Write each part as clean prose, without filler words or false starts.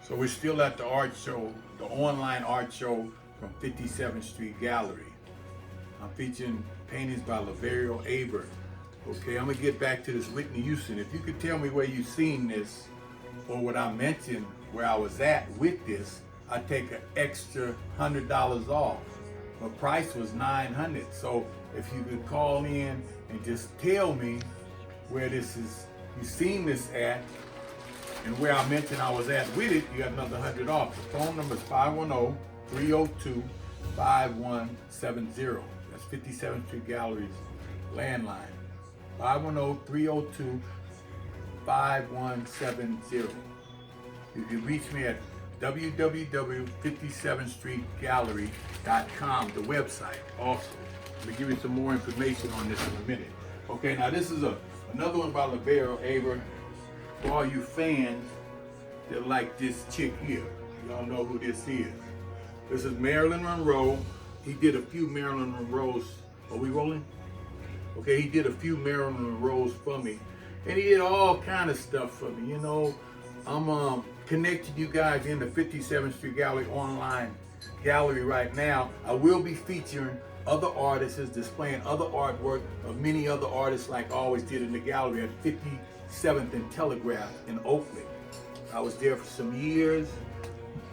So we're still at the art show, the online art show from 57th Street Gallery. I'm featuring paintings by Laverio Aber. Okay, I'm gonna get back to this Whitney Houston. If you could tell me where you seen this or what I mentioned where I was at with this, I'd take an extra $100 off. My price was $900. So if you could call in and just tell me where this is, you seen this at, and where I mentioned I was at with it, you got another $100 off. The phone number is 510-302-5170. That's 57th Street Gallery's landline. 510-302-5170. You can reach me at www.57streetgallery.com, the website also. I'm gonna give you some more information on this in a minute. Okay, now this is another one by Laverio Aber. For all you fans that like this chick here, y'all know who this is. This is Marilyn Monroe. He did a few Marilyn Monroes. Are we rolling? Okay, he did a few Marilyn Monroes for me. And he did all kind of stuff for me. You know, I'm connecting you guys in the 57th Street Gallery online gallery right now. I will be featuring other artists, displaying other artwork of many other artists like I always did in the gallery at 57th and Telegraph in Oakland. I was there for some years.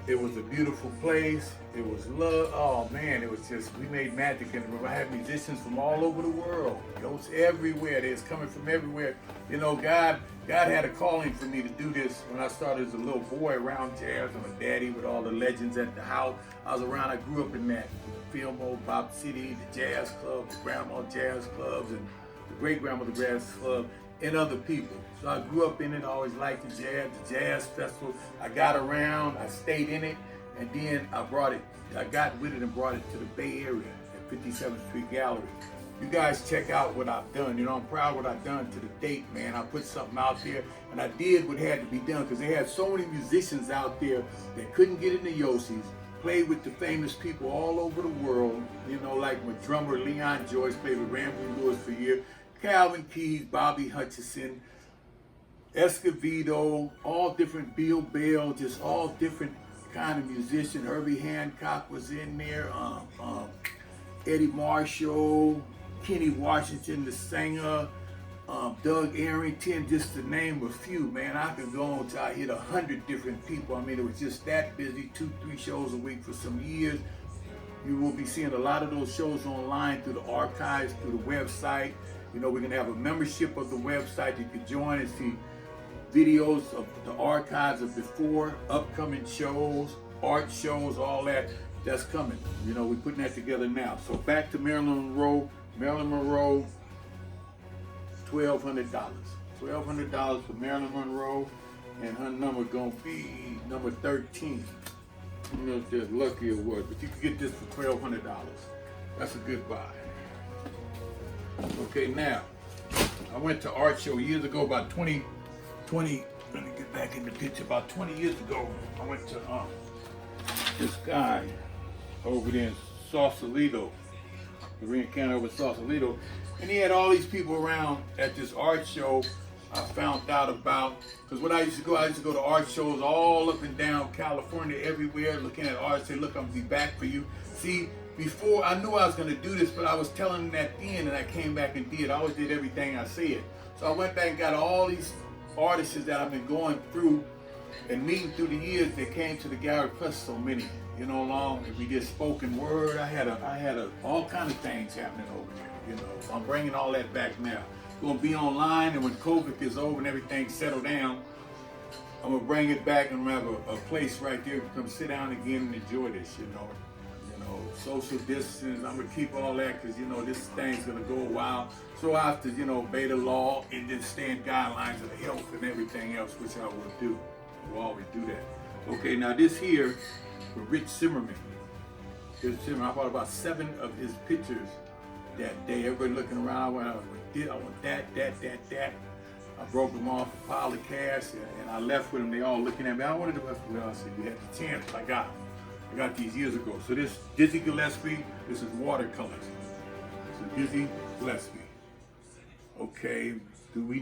It was a beautiful place. It was love. Oh man, it was just, we made magic in the room. I had musicians from all over the world. It was everywhere. They was coming from everywhere. You know, God had a calling for me to do this when I started as a little boy around jazz. I'm a daddy with all the legends at the house. I was around, I grew up in that. Fillmore, Bob City, the jazz club, the grandma jazz clubs, and the great grandmother jazz club, and other people. So I grew up in it, I always liked the jazz festival. I got around, I stayed in it, and then I got with it and brought it to the Bay Area at 57th Street Gallery. You guys check out what I've done. You know, I'm proud of what I've done to the date, man. I put something out there, and I did what had to be done, because they had so many musicians out there that couldn't get into Yossi's, played with the famous people all over the world, you know, like my drummer Leon Joyce played with Ramsey Lewis for years, Calvin Keys, Bobby Hutcherson, Escovedo, all different, Bill Bell, just all different kind of musician. Herbie Hancock was in there, Eddie Marshall, Kenny Washington, the singer, Doug Arrington, just to name a few, man. I could go on until I hit 100 different people. I mean, it was just that busy, 2-3 shows a week for some years. You will be seeing a lot of those shows online through the archives, through the website. You know, we're gonna have a membership of the website. You can join and see videos of the archives of before, upcoming shows, art shows, all that. That's coming. You know, we're putting that together now. So back to Marilyn Monroe. Marilyn Monroe, $1,200. $1,200 for Marilyn Monroe, and her number gonna be number 13. You know if there's lucky or what, but you can get this for $1,200. That's a good buy. Okay, now, I went to art show years ago, about 20, let me get back in the picture, about 20 years ago, I went to this guy over there in Sausalito, the County over Sausalito, and he had all these people around at this art show. I found out about, because what I used to go to art shows all up and down California, everywhere, looking at art, say, look, I'm gonna be back for you. See, before, I knew I was gonna do this, but I was telling them that then, and I came back and did. I always did everything I said. So I went back and got all these artists that I've been going through and meeting through the years that came to the gallery, plus so many. You know, along, we did spoken word. I had all kind of things happening over there. You know, I'm bringing all that back now. Gonna be online, and when COVID is over and everything settled down, I'm gonna bring it back and have a place right there to come sit down again and enjoy this. You know, social distance. I'm gonna keep all that, because you know this thing's gonna go a while. So I have to, you know, obey the law and then stay in guidelines of the health and everything else, which I will do. We'll always do that. Okay, now this here, for Rich Zimmerman. Rich Zimmerman, I bought about 7 of his pictures that day. Everybody looking around, I want that. I broke them off a pile of cash, and I left with them. They all looking at me. I wanted to left with them. I said, you had the chance. I got them. I got these years ago. So this Dizzy Gillespie, this is watercolors. So Dizzy Gillespie. Okay, do we